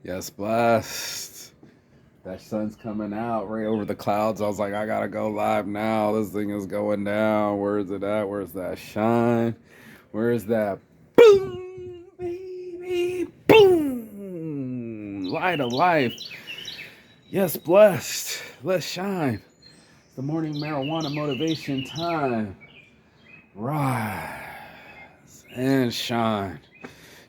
Yes, blessed. That sun's coming out right over the clouds. I was like, I gotta go live now. This thing is going down. Where's it at? Where's that shine? Where's that boom, baby? Boom! Light of life. Yes, blessed. Let's shine. The morning marijuana motivation time. Rise and shine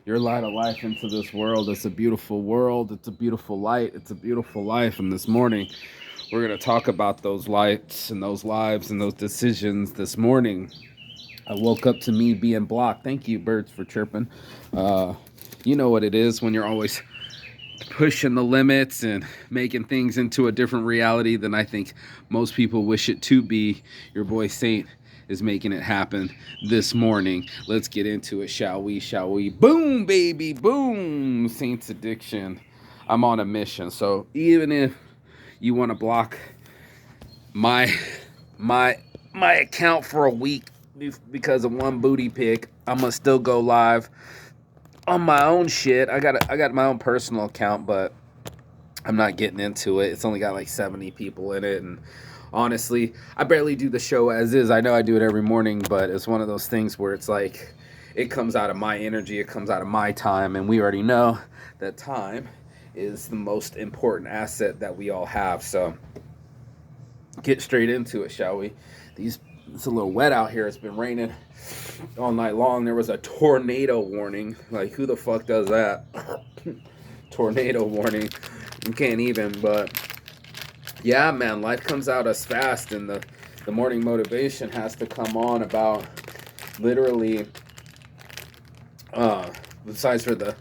your light of life into this world. It's a beautiful world. It's a beautiful light. It's a beautiful life. And this morning, we're going to talk about those lights and those lives and those decisions this morning. I woke up to me being blocked. Thank you, birds, for chirping. Uh, you know what it is when you're always pushing the limits and making things into a different reality than I think most people wish it to be. Your boy Saint is making it happen this morning. Let's get into it, shall we? Shall we? Boom, baby, boom. Saint's addiction. I'm on a mission. So even if you want to block my my my account for a week because of one booty pic, I'm gonna still go live on my own shit. I got my own personal account, but I'm not getting into it. It's only got like 70 people in it, and honestly, I barely do the show as is. I know I do it every morning, but it's one of those things where it's like it comes out of my energy, it comes out of my time, and we already know that time is the most important asset that we all have. So, get straight into it, shall we? These It's a little wet out here. It's been raining all night long. There was a tornado warning. Like, who the fuck does that? Tornado warning. You can't even, but yeah, man, life comes out as fast, and the morning motivation has to come on about literally, uh, besides for the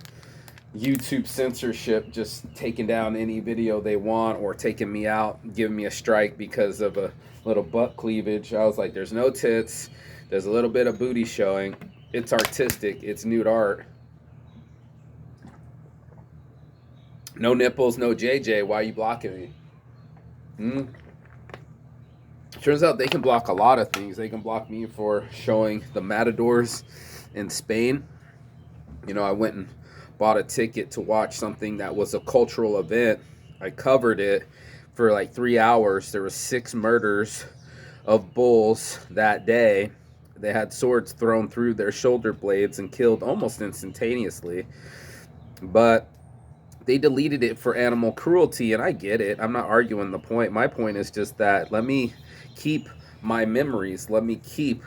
YouTube censorship, just taking down any video they want or taking me out, giving me a strike because of a little butt cleavage. I was like, there's no tits, there's a little bit of booty showing. It's artistic, it's nude art. No nipples, no JJ. Why are you blocking me? Hmm? Turns out they can block a lot of things. They can block me for showing the matadors in Spain. You know, I went and bought a ticket to watch something that was a cultural event. I covered it for like 3 hours. There were 6 murders of bulls that day. They had swords thrown through their shoulder blades and killed almost instantaneously. But they deleted it for animal cruelty, and I get it. I'm not arguing the point. My point is just that let me keep my memories. Let me keep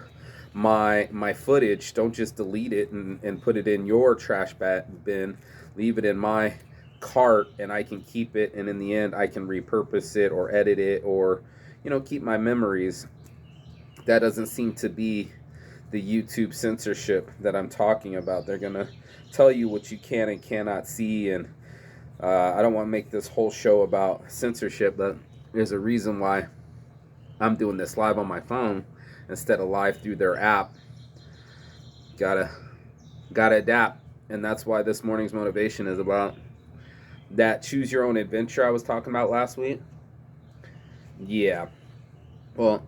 my footage. Don't just delete it and put it in your trash bin. Leave it in my cart, and I can keep it, and in the end I can repurpose it or edit it, or keep my memories. That doesn't seem to be the YouTube censorship that I'm talking about. They're gonna tell you what you can and cannot see, and I don't want to make this whole show about censorship, but there's a reason why I'm doing this live on my phone instead of live through their app. Gotta gotta adapt, and that's why this morning's motivation is about that choose your own adventure I was talking about last week. Yeah, well,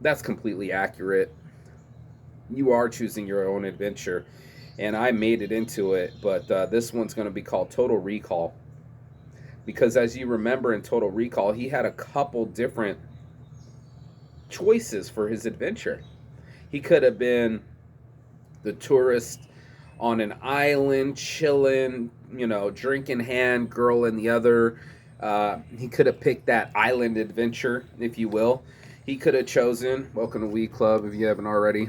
that's completely accurate. You are choosing your own adventure, and I made it into it, but this one's going to be called Total Recall, because as you remember in Total Recall, he had a couple different choices for his adventure. He could have been the tourist on an island, chilling, drink in hand, girl in the other. He could have picked that island adventure, if you will. He could have chosen, welcome to Weed Club if you haven't already,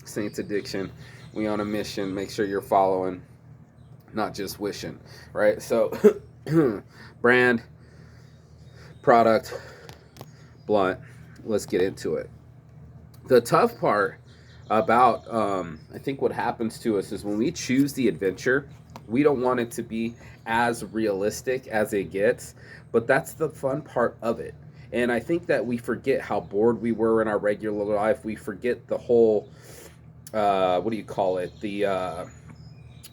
Saints Addiction. We on a mission. Make sure you're following, not just wishing, right? So, brand, product, blunt. Let's get into it. The tough part about I think what happens to us is when we choose the adventure, we don't want it to be as realistic as it gets, but that's the fun part of it. And I think that we forget how bored we were in our regular life. We forget the whole what do you call it,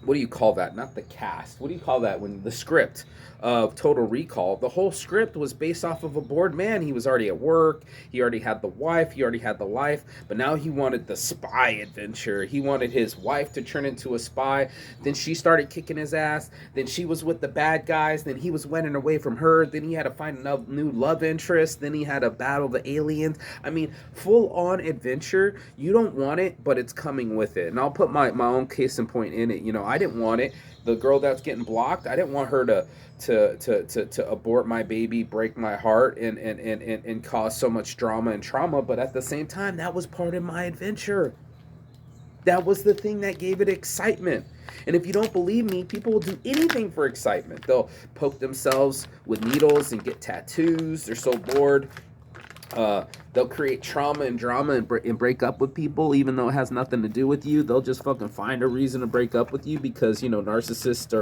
what do you call that? Not the cast. What do you call that when the script of Total Recall? The whole script was based off of a bored man. He was already at work. He already had the wife. He already had the life. But now he wanted the spy adventure. He wanted his wife to turn into a spy. Then she started kicking his ass. Then she was with the bad guys. Then he was running away from her. Then he had to find a new love interest. Then he had to battle the aliens. I mean, full on adventure. You don't want it, but it's coming with it. And I'll put my own case in point in it. You know, I didn't want it. The girl that's getting blocked, I didn't want her to abort my baby, break my heart, and cause so much drama and trauma. But at the same time, that was part of my adventure. That was the thing that gave it excitement. And if you don't believe me, people will do anything for excitement. They'll poke themselves with needles and get tattoos. They're so bored. They'll create trauma and drama and break up with people, even though it has nothing to do with you. They'll just fucking find a reason to break up with you because, you know, narcissists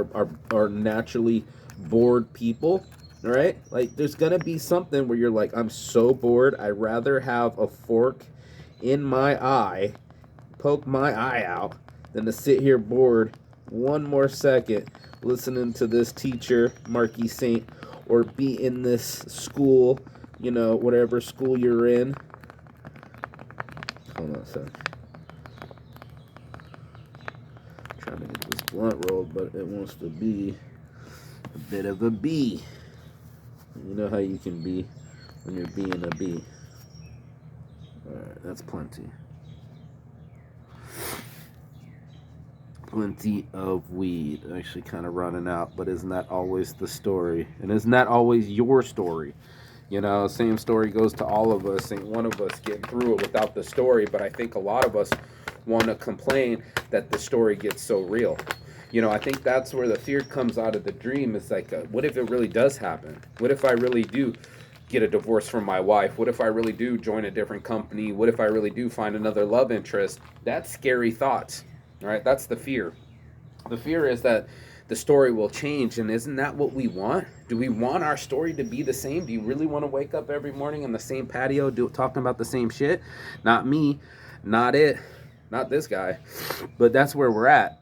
are naturally bored people, right? Like, there's gonna be something where you're like, I'm so bored, I'd rather have a fork in my eye, poke my eye out, than to sit here bored one more second listening to this teacher, Marquis Saint, or be in this school, you know, whatever school you're in. Hold on a sec. Trying to get this blunt rolled, but it wants to be a bit of a bee. You know how you can be when you're being a bee. Alright, that's plenty. Plenty of weed. Actually kind of running out, but isn't that always the story? And isn't that always your story? You know, same story goes to all of us. Ain't one of us getting through it without the story, but I think a lot of us want to complain that the story gets so real. You know, I think that's where the fear comes out of the dream. It's like, what if it really does happen? What if I really do get a divorce from my wife? What if I really do join a different company? What if I really do find another love interest? That's scary thoughts, right? That's the fear. The fear is that the story will change, and isn't that what we want? Do we want our story to be the same? Do you really want to wake up every morning on the same patio talking about the same shit? Not me, not it, not this guy. But that's where we're at.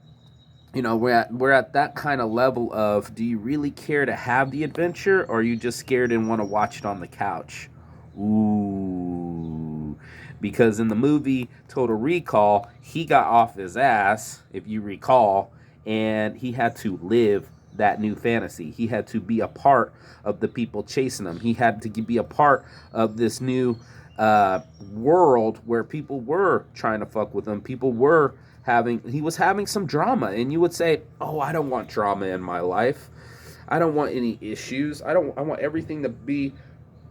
You know, we're at that kind of level of, do you really care to have the adventure, or are you just scared and want to watch it on the couch? Ooh. Because in the movie Total Recall, he got off his ass, if you recall, and he had to live that new fantasy. He had to be a part of the people chasing him. He had to be a part of this new world where people were trying to fuck with him. People were he was having some drama, and you would say, oh, I don't want drama in my life. I don't want any issues. I want everything to be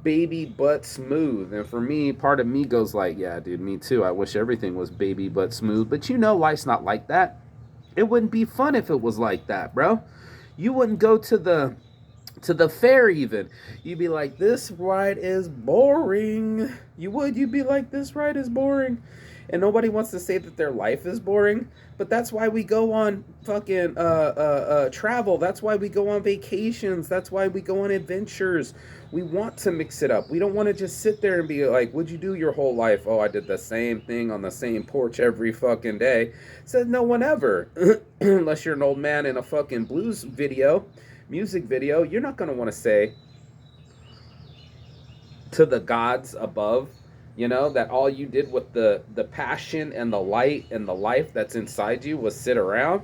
baby butt smooth. And for me, part of me goes like, yeah, dude, me too. I wish everything was baby butt smooth. But you know, life's not like that. It wouldn't be fun if it was like that, bro. You wouldn't go to the fair even. You'd be like, this ride is boring. You'd be like, this ride is boring. And nobody wants to say that their life is boring, but that's why we go on fucking travel. That's why we go on vacations. That's why we go on adventures. We want to mix it up. We don't want to just sit there and be like, what'd you do your whole life? Oh, I did the same thing on the same porch every fucking day. Said no one ever. Unless you're an old man in a fucking blues video, music video, you're not going to want to say to the gods above, you know, that all you did with the passion and the light and the life that's inside you was sit around.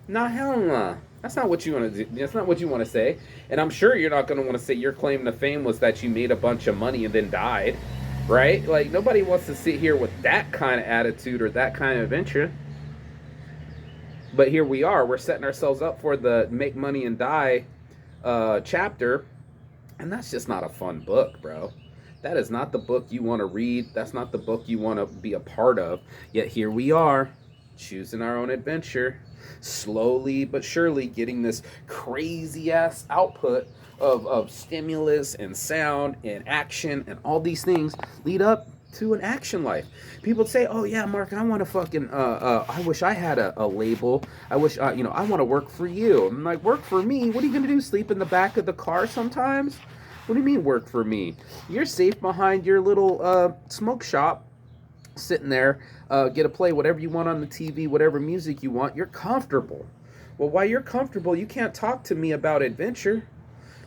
Nah, hell nah. That's not what you want to do. That's not what you want to say. And I'm sure you're not going to want to say your claim to fame was that you made a bunch of money and then died, right? Like, nobody wants to sit here with that kind of attitude or that kind of adventure. But here we are. We're setting ourselves up for the make money and die chapter. And that's just not a fun book, bro. That is not the book you want to read. That's not the book you want to be a part of. Yet here we are, choosing our own adventure, slowly but surely getting this crazy ass output of stimulus and sound and action, and all these things lead up to an action life. People say, oh yeah, Mark, I want to fucking I wish I had a label. I wish I want to work for you. I'm like, work for me? What are you gonna do, sleep in the back of the car sometimes? What do you mean work for me? You're safe behind your little smoke shop, sitting there, get to play whatever you want on the TV, whatever music you want. You're comfortable. Well, while you're comfortable, you can't talk to me about adventure.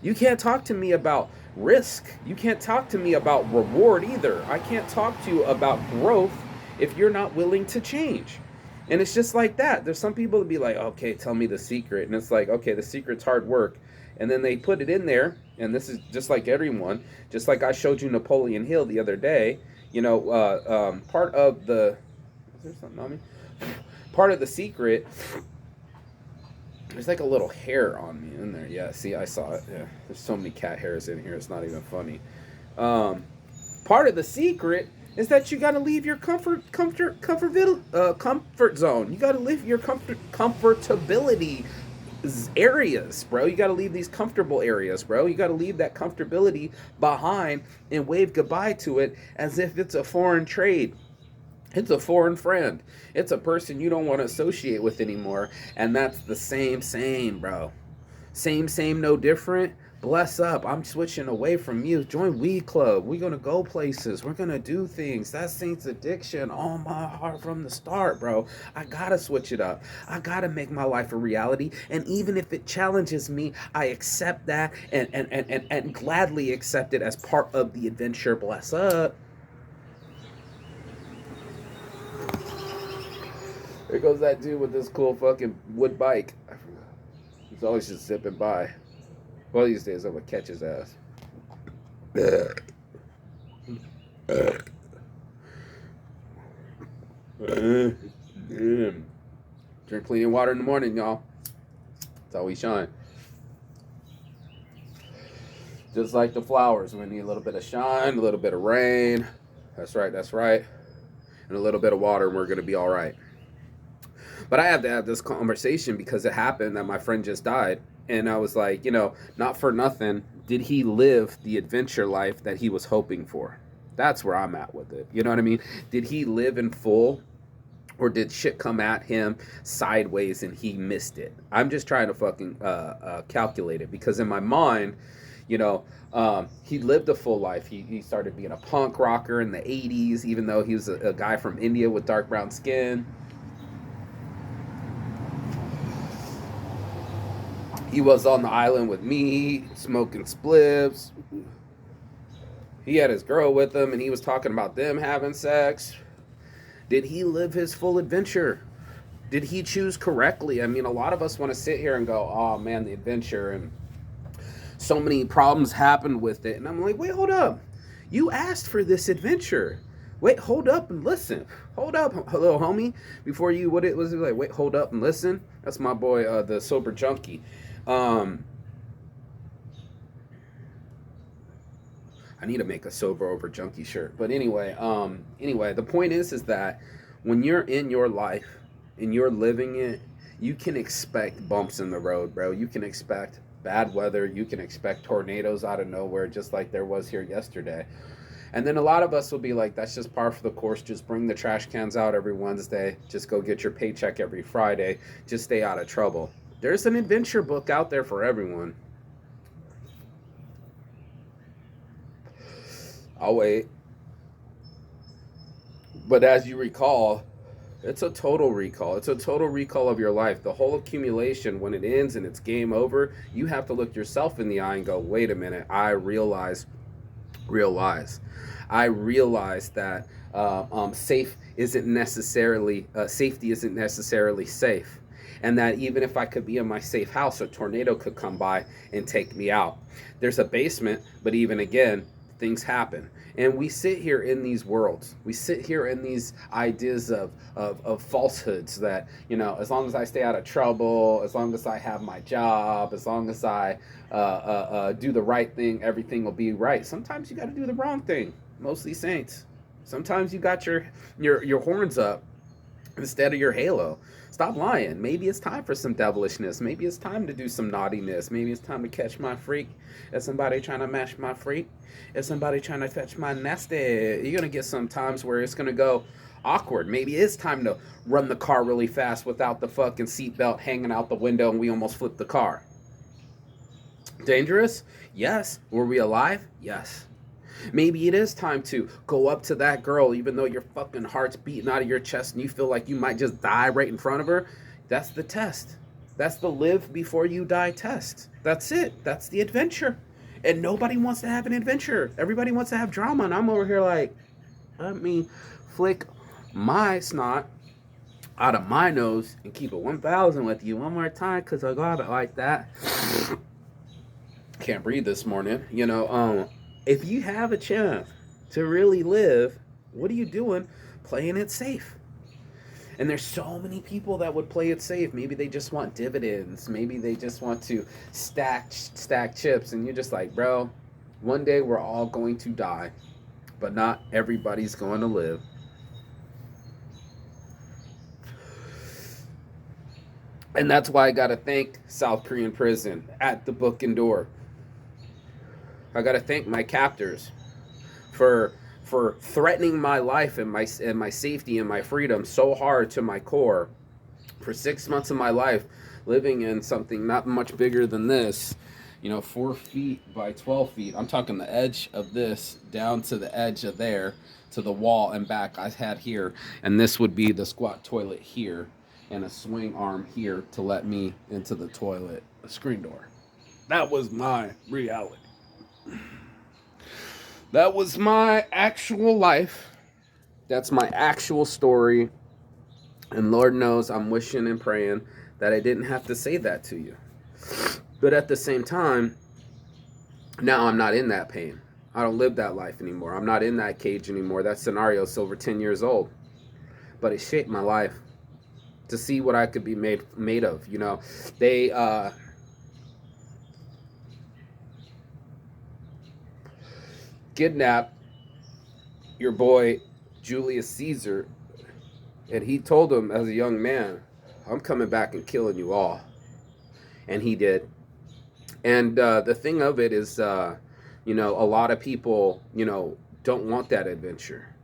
You can't talk to me about risk. You can't talk to me about reward either. I can't talk to you about growth if you're not willing to change. And it's just like that. There's some people that be like, okay, tell me the secret. And it's like, okay, the secret's hard work. And then they put it in there. And this is just like everyone, just like I showed you Napoleon Hill the other day. Part of the, is there something on me? Part of the secret, there's like a little hair on me in there. Yeah, see, I saw it. Yeah, there's so many cat hairs in here. It's not even funny. Part of the secret is that you got to leave your comfort zone. You got to leave your comfortability areas, bro. You got to leave these comfortable areas, bro. You got to leave that comfortability behind and wave goodbye to it as if it's a foreign trade. It's a foreign friend. It's a person you don't want to associate with anymore. And that's the same, bro. Same, no different. Bless up. I'm switching away from you. Join Weed Club. We're going to go places. We're going to do things. That's Saints Addiction on my heart from the start, bro. I got to switch it up. I got to make my life a reality. And even if it challenges me, I accept that and gladly accept it as part of the adventure. Bless up. There goes that dude with this cool fucking wood bike. He's always just zipping by. One of these days I'm gonna catch his ass. Drink plenty of water in the morning, y'all. That's how we shine. Just like the flowers, we need a little bit of shine, a little bit of rain. That's right. And a little bit of water, and we're gonna be all right. But I have to have this conversation because it happened that my friend just died. And I was like, not for nothing, did he live the adventure life that he was hoping for? That's where I'm at with it. You know what I mean? Did he live in full, or did shit come at him sideways and he missed it? I'm just trying to fucking calculate it, because in my mind, he lived a full life. He started being a punk rocker in the 80s, even though he was a guy from India with dark brown skin. He was on the island with me, smoking spliffs. He had his girl with him, and he was talking about them having sex. Did he live his full adventure? Did he choose correctly? I mean, a lot of us want to sit here and go, oh, man, the adventure, and so many problems happened with it. And I'm like, wait, hold up. You asked for this adventure. Wait, hold up and listen. Hold up, little homie. Before you, what it was like, wait, hold up and listen. That's my boy, the Sober Junkie. I need to make a sober over junkie shirt. But anyway, the point is that when you're in your life and you're living it, you can expect bumps in the road, bro. You can expect bad weather. You can expect tornadoes out of nowhere, just like there was here yesterday. And then a lot of us will be like, that's just par for the course. Just bring the trash cans out every Wednesday. Just go get your paycheck every Friday. Just stay out of trouble. There's an adventure book out there for everyone. I'll wait. But as you recall, it's a total recall. It's a total recall of your life. The whole accumulation, when it ends and it's game over, you have to look yourself in the eye and go, wait a minute, I realize that safety isn't necessarily safe. And that even if I could be in my safe house, a tornado could come by and take me out. There's a basement, but even again, things happen. And we sit here in these worlds. We sit here in these ideas of falsehoods that, as long as I stay out of trouble, as long as I have my job, as long as I do the right thing, everything will be right. Sometimes you got to do the wrong thing. Mostly saints. Sometimes you got your horns up instead of your halo. Stop lying. Maybe it's time for some devilishness. Maybe it's time to do some naughtiness. Maybe it's time to catch my freak. Is somebody trying to match my freak? Is somebody trying to fetch my nasty? You're going to get some times where it's going to go awkward. Maybe it's time to run the car really fast without the fucking seatbelt hanging out the window and we almost flipped the car. Dangerous? Yes. Were we alive? Yes. Maybe it is time to go up to that girl, even though your fucking heart's beating out of your chest and you feel like you might just die right in front of her. That's the test. That's the live before you die test. That's it. That's the adventure. And nobody wants to have an adventure. Everybody wants to have drama. And I'm over here like, let me flick my snot out of my nose and keep it 1,000 with you one more time because I got it like that. Can't breathe this morning. If you have a chance to really live, what are you doing? Playing it safe. And there's so many people that would play it safe. Maybe they just want dividends. Maybe they just want to stack chips. And you're just like, bro, one day we're all going to die, but not everybody's going to live. And that's why I got to thank South Korean prison at the book and door. I got to thank my captors for threatening my life and my safety and my freedom so hard to my core for 6 months of my life, living in something not much bigger than this, 4 feet by 12 feet. I'm talking the edge of this down to the edge of there, to the wall and back I had here. And this would be the squat toilet here and a swing arm here to let me into the toilet, a screen door. That was my reality. That was my actual life. That's my actual story. And Lord knows I'm wishing and praying that I didn't have to say that to you. But at the same time, now I'm not in that pain. I don't live that life anymore. I'm not in that cage anymore. That scenario is over 10 years old. But it shaped my life to see what I could be made of. They kidnapped your boy Julius Caesar, and he told him as a young man, I'm coming back and killing you all. And he did. And the thing of it is, a lot of people, don't want that adventure.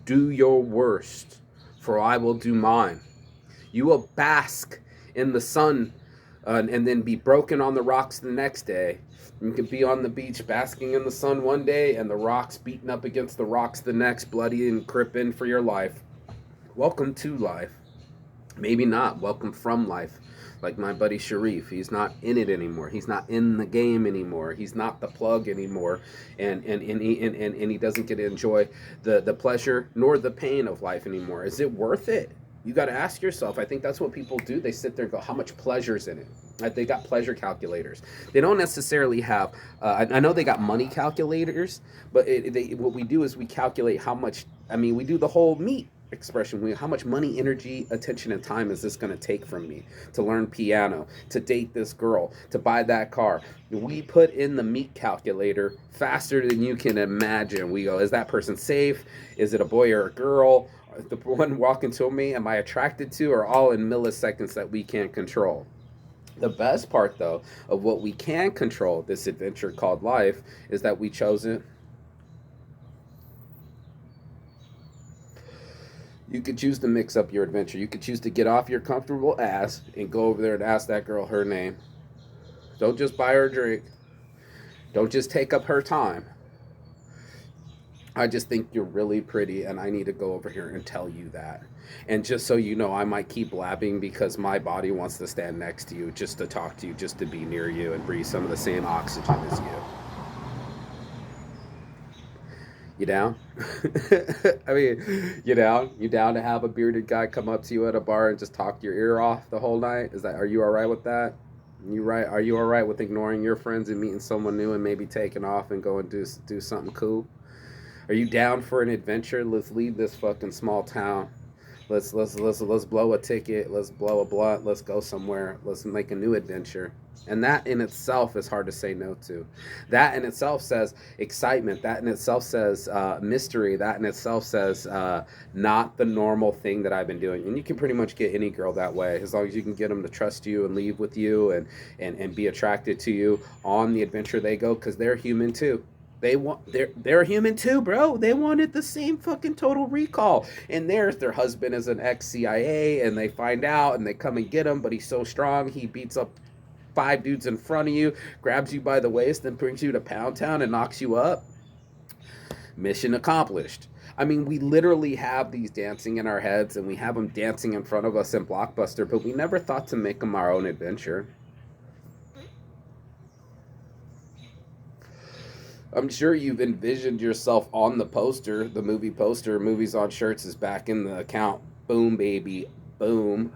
Do your worst, for I will do mine. You will bask in the sun and then be broken on the rocks the next day. You could be on the beach basking in the sun one day and the rocks beating up against the rocks the next, bloody and crippin' for your life. Welcome to life. Maybe not. Welcome from life. Like my buddy Sharif. He's not in it anymore. He's not in the game anymore. He's not the plug anymore. And he doesn't get to enjoy the pleasure nor the pain of life anymore. Is it worth it? You got to ask yourself. I think that's what people do. They sit there and go, how much pleasure's in it? They got pleasure calculators. They don't necessarily have, I know they got money calculators, but what we do is we calculate how much, we do the whole meat expression. How much money, energy, attention, and time is this going to take from me to learn piano, to date this girl, to buy that car? We put in the meat calculator faster than you can imagine. We go, is that person safe? Is it a boy or a girl? The one walking to me, am I attracted to, are all in milliseconds that we can't control. The best part, though, of what we can control, this adventure called life, is that we chose it. You could choose to mix up your adventure. You could choose to get off your comfortable ass and go over there and ask that girl her name. Don't just buy her a drink. Don't just take up her time. I just think you're really pretty, and I need to go over here and tell you that. And just so you know, I might keep blabbing because my body wants to stand next to you, just to talk to you, just to be near you and breathe some of the same oxygen as you. You down? You down? You down to have a bearded guy come up to you at a bar and just talk your ear off the whole night? Are you all right with that? Are you all right with ignoring your friends and meeting someone new and maybe taking off and go and do something cool? Are you down for an adventure? Let's leave this fucking small town. Let's blow a ticket. Let's blow a blunt. Let's go somewhere. Let's make a new adventure. And that in itself is hard to say no to. That in itself says excitement. That in itself says mystery. That in itself says not the normal thing that I've been doing. And you can pretty much get any girl that way, as long as you can get them to trust you and leave with you and be attracted to you on the adventure they go, because they're human too. They're human too, bro. They wanted the same fucking Total Recall. And their husband is an ex-CIA, and they find out and they come and get him, but he's so strong he beats up 5 dudes in front of you, grabs you by the waist, and brings you to Pound Town and knocks you up. Mission accomplished. I mean, we literally have these dancing in our heads, and we have them dancing in front of us in Blockbuster, but we never thought to make them our own adventure. I'm sure you've envisioned yourself on the poster, the movie poster. Movies on Shirts is back in the account. Boom, baby, boom.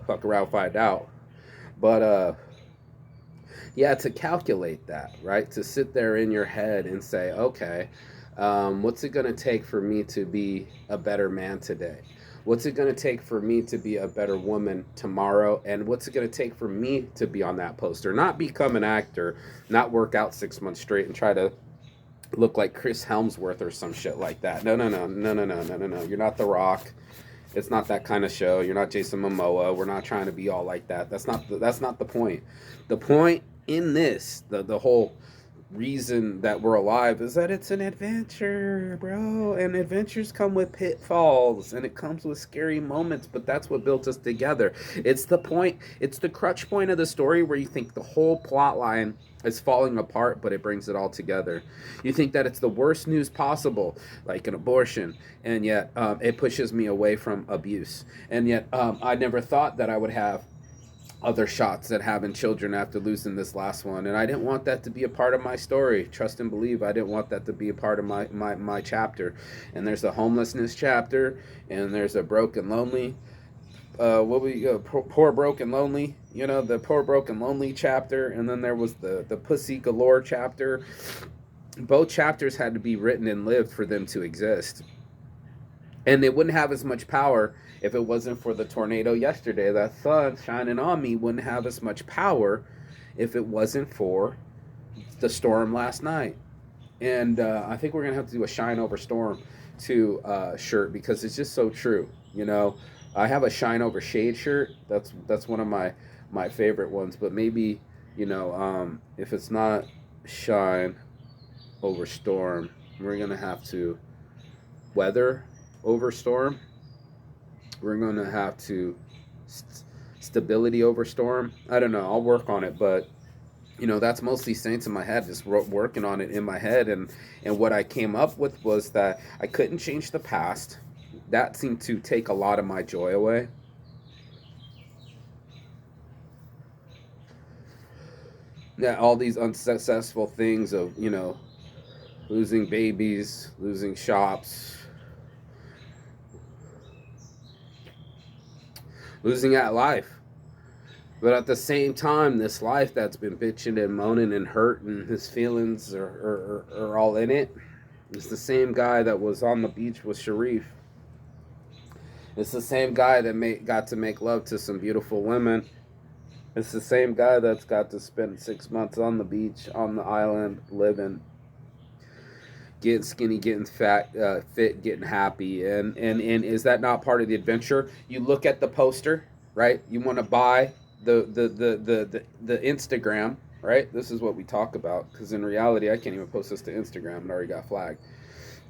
Fuck around, find out. But yeah, to calculate that, right? To sit there in your head and say, okay, what's it going to take for me to be a better man today? What's it going to take for me to be a better woman tomorrow? And what's it going to take for me to be on that poster? Not become an actor, not work out 6 months straight and try to look like Chris Helmsworth or some shit like that. No, no, no, no, no, no, no, no, no. You're not The Rock. It's not that kind of show. You're not Jason Momoa. We're not trying to be all like that. That's not the point. The point in this, the whole reason that we're alive is that it's an adventure, bro. And adventures come with pitfalls and it comes with scary moments, but that's what builds us together. It's the point, it's the crutch point of the story where you think the whole plot line is falling apart, but it brings it all together. You think that it's the worst news possible, like an abortion, and yet it pushes me away from abuse. And yet I never thought that I would have other shots at having children after losing this last one, and I didn't want that to be a part of my story. Trust and believe, I didn't want that to be a part of my chapter. And there's a homelessness chapter, and there's a broken lonely poor broken lonely, the poor broken lonely chapter, and then there was the pussy galore chapter. Both chapters had to be written and lived for them to exist, and they wouldn't have as much power if it wasn't for the tornado yesterday. That sun shining on me wouldn't have as much power if it wasn't for the storm last night. And I think we're gonna have to do a shine over storm to shirt, because it's just so true. I have a shine over shade shirt. That's one of my favorite ones. But maybe if it's not shine over storm, we're gonna have to weather over storm. We're gonna have to stability over storm. I don't know. I'll work on it, but that's mostly Saints in my head, just working on it in my head. And what I came up with was that I couldn't change the past. That seemed to take a lot of my joy away. Yeah, all these unsuccessful things of losing babies, losing shops, losing at life. But at the same time, this life that's been bitching and moaning and hurting, his feelings are all in it. It's the same guy that was on the beach with Sharif. It's the same guy that got to make love to some beautiful women. It's the same guy that's got to spend 6 months on the beach, on the island, living, getting skinny, getting fat, fit, getting happy. And is that not part of the adventure? You look at the poster, right? You want to buy the Instagram, right? This is what we talk about, because in reality, I can't even post this to Instagram. It already got flagged.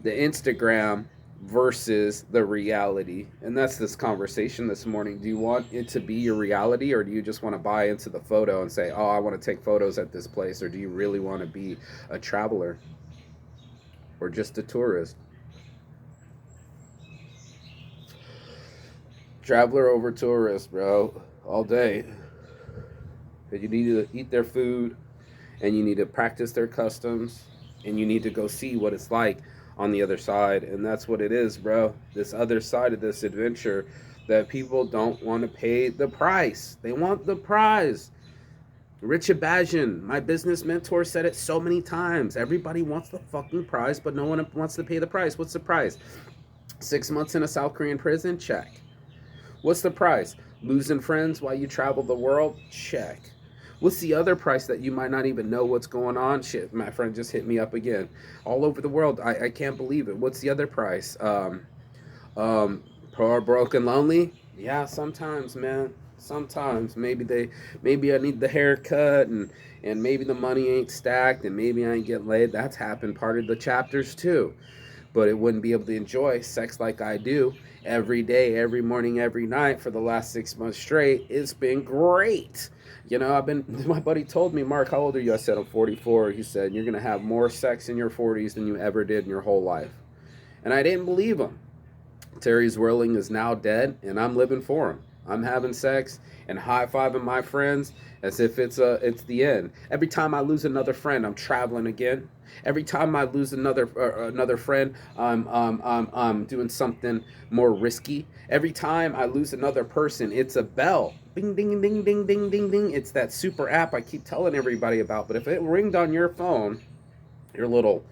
The Instagram versus the reality. And that's this conversation this morning. Do you want it to be your reality, or do you just want to buy into the photo and say, oh, I want to take photos at this place? Or do you really want to be a traveler or just a tourist? Traveler over tourist, bro, all day. But you need to eat their food, and you need to practice their customs, and you need to go see what it's like on the other side. And that's what it is, bro. This other side of this adventure, that people don't want to pay the price. They want the prize. Rich Abajian, my business mentor, said it so many times. Everybody wants the fucking prize, but no one wants to pay the price. What's the price? 6 months in a South Korean prison? Check. What's the price? Losing friends while you travel the world? Check. What's the other price that you might not even know what's going on? Shit, my friend just hit me up again. All over the world. I can't believe it. What's the other price? Poor, broken, lonely? Yeah, sometimes, man. Sometimes. Maybe I need the haircut, and maybe the money ain't stacked, and maybe I ain't getting laid. That's happened part of the chapters too. But it wouldn't be able to enjoy sex like I do every day, every morning, every night for the last 6 months straight. It's been great. My buddy told me, Mark, how old are you? I said, I'm 44. He said, you're going to have more sex in your 40s than you ever did in your whole life. And I didn't believe him. Terry Zwirling is now dead, and I'm living for him. I'm having sex and high-fiving my friends as if it's the end. Every time I lose another friend, I'm traveling again. Every time I lose another friend, I'm doing something more risky. Every time I lose another person, it's a bell. Bing, ding, ding, ding, ding, ding, ding. It's that super app I keep telling everybody about. But if it ringed on your phone, your little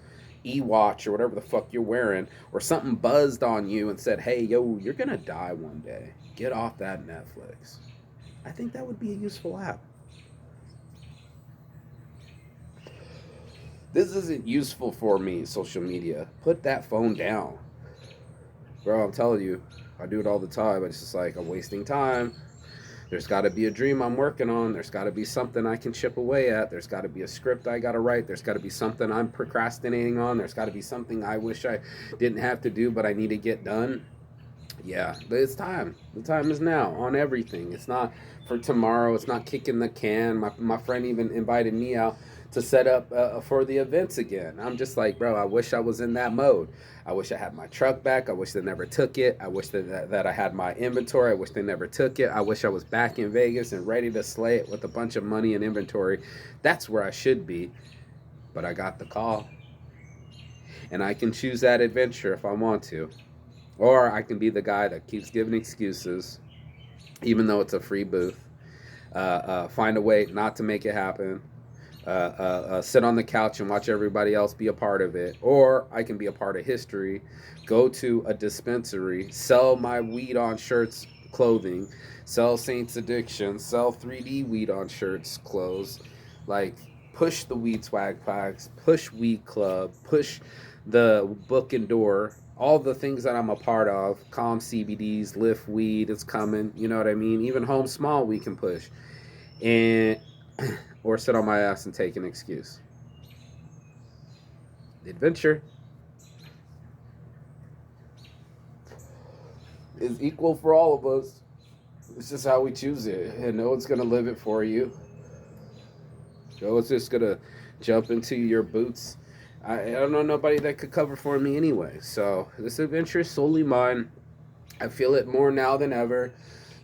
e-watch or whatever the fuck you're wearing, or something buzzed on you and said, hey, yo, you're gonna die one day, get off that Netflix, I think that would be a useful app. This isn't useful for me, social media. Put that phone down. Bro, I'm telling you, I do it all the time. It's just like I'm wasting time. There's got to be a dream I'm working on. There's got to be something I can chip away at. There's got to be a script I got to write. There's got to be something I'm procrastinating on. There's got to be something I wish I didn't have to do, but I need to get done. Yeah, but it's time. The time is now on everything. It's not for tomorrow. It's not kicking the can. My friend even invited me out to set up for the events again. I'm just like, bro, I wish I was in that mode. I wish I had my truck back. I wish they never took it. I wish that I had my inventory. I wish they never took it. I wish I was back in Vegas and ready to slay it with a bunch of money and inventory. That's where I should be. But I got the call. And I can choose that adventure if I want to. Or I can be the guy that keeps giving excuses, even though it's a free booth. Find a way not to make it happen. Sit on the couch and watch everybody else be a part of it. Or I can be a part of history, go to a dispensary, sell my weed on shirts, clothing, sell Saints Addiction, sell 3D weed on shirts, clothes, like push the weed swag packs, push Weed Club, push the book and door, all the things that I'm a part of, Calm CBDs, Lift Weed, it's coming, you know what I mean? Even Home Small we can push. And or sit on my ass and take an excuse. The adventure is equal for all of us. It's just how we choose it, and no one's gonna live it for you. No one's just gonna jump into your boots. I don't know nobody that could cover for me anyway. So this adventure is solely mine. I feel it more now than ever.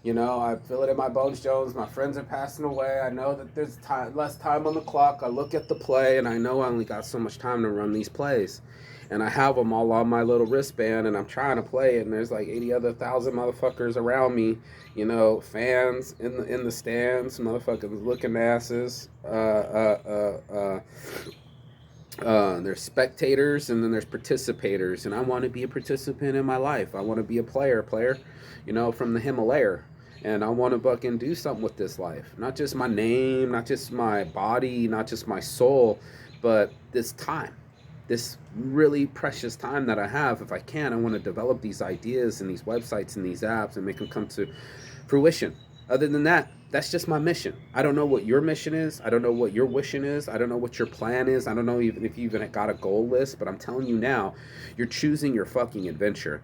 You know, I feel it in my bones, Jones. My friends are passing away. I know that there's less time on the clock. I look at the play, and I know I only got so much time to run these plays. And I have them all on my little wristband, and I'm trying to play it, and there's like 80,000 motherfuckers around me. You know, fans in the stands, motherfuckers looking asses. There's spectators, and then there's participators, and I want to be a participant in my life. I want to be a player, you know, from the Himalaya. And I want to fucking do something with this life. Not just my name, not just my body, not just my soul, but this time. This really precious time that I have. If I can, I want to develop these ideas and these websites and these apps and make them come to fruition. Other than that, that's just my mission. I don't know what your mission is. I don't know what your wishing is. I don't know what your plan is. I don't know even if you even got a goal list, but I'm telling you now, you're choosing your fucking adventure.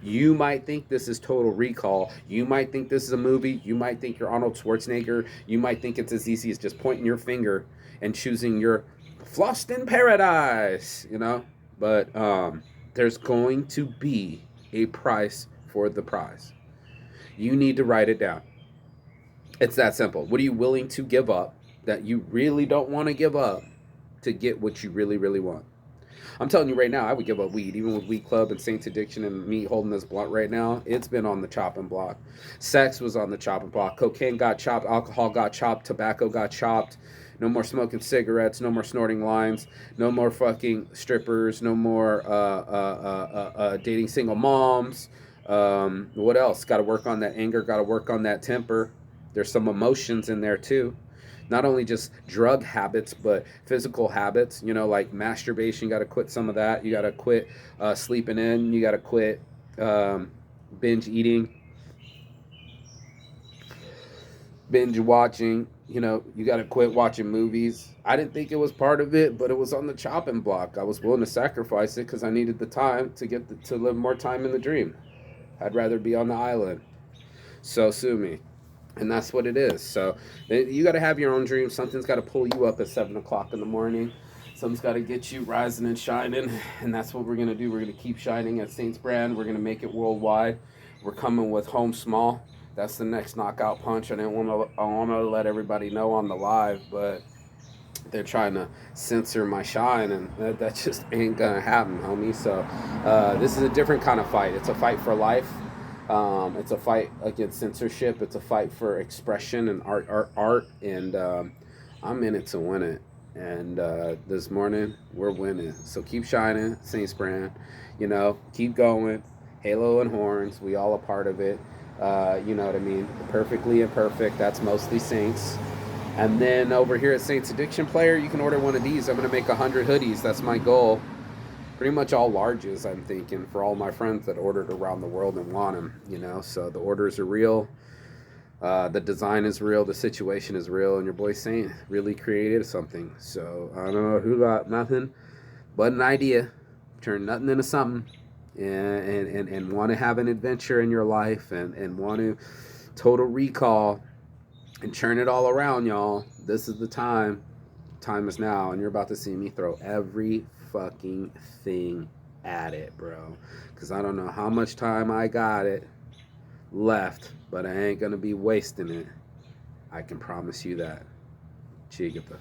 You might think this is Total Recall. You might think this is a movie. You might think you're Arnold Schwarzenegger. You might think it's as easy as just pointing your finger and choosing your Flossed in Paradise, you know? But there's going to be a price for the prize. You need to write it down. It's that simple. What are you willing to give up that you really don't want to give up to get what you really, really want? I'm telling you right now, I would give up weed, even with Weed Club and Saints Addiction and me holding this blunt right now. It's been on the chopping block. Sex was on the chopping block. Cocaine got chopped. Alcohol got chopped. Tobacco got chopped. No more smoking cigarettes. No more snorting lines. No more fucking strippers. No more dating single moms. What else? Got to work on that anger. Got to work on that temper. There's some emotions in there too. Not only just drug habits, but physical habits, you know, like masturbation. You got to quit some of that. You got to quit sleeping in. You got to quit binge eating, binge watching. You know, you got to quit watching movies. I didn't think it was part of it, but it was on the chopping block. I was willing to sacrifice it because I needed the time to to live more time in the dream. I'd rather be on the island. So sue me. And that's what it is. So you got to have your own dreams. Something's got to pull you up at 7 o'clock in the morning. Something's got to get you rising and shining, and that's what we're gonna do. We're gonna keep shining at Saints brand. We're gonna make it worldwide. We're coming with home small. That's the next knockout punch. I didn't want to. I want to let everybody know on the live, but they're trying to censor my shine, and that just ain't gonna happen, homie. So this is a different kind of fight. It's a fight for life. It's a fight against censorship. It's a fight for expression and art. And I'm in it to win it. And this morning we're winning. So keep shining, Saints brand. You know, keep going. Halo and horns. We all a part of it. You know what I mean? Perfectly imperfect. That's mostly Saints. And then over here at Saints Addiction Player, you can order one of these. I'm going to make 100 hoodies. That's my goal. Pretty much all larges, I'm thinking, for all my friends that ordered around the world and want them, you know. So the orders are real. The design is real. The situation is real. And your boy Saint really created something. So I don't know who got nothing but an idea. Turn nothing into something. And want to have an adventure in your life and want to total recall and churn it all around, y'all. This is the time. Time is now, and you're about to see me throw every fucking thing at it, bro. Because I don't know how much time I got it left, but I ain't gonna be wasting it. I can promise you that. Chigapa.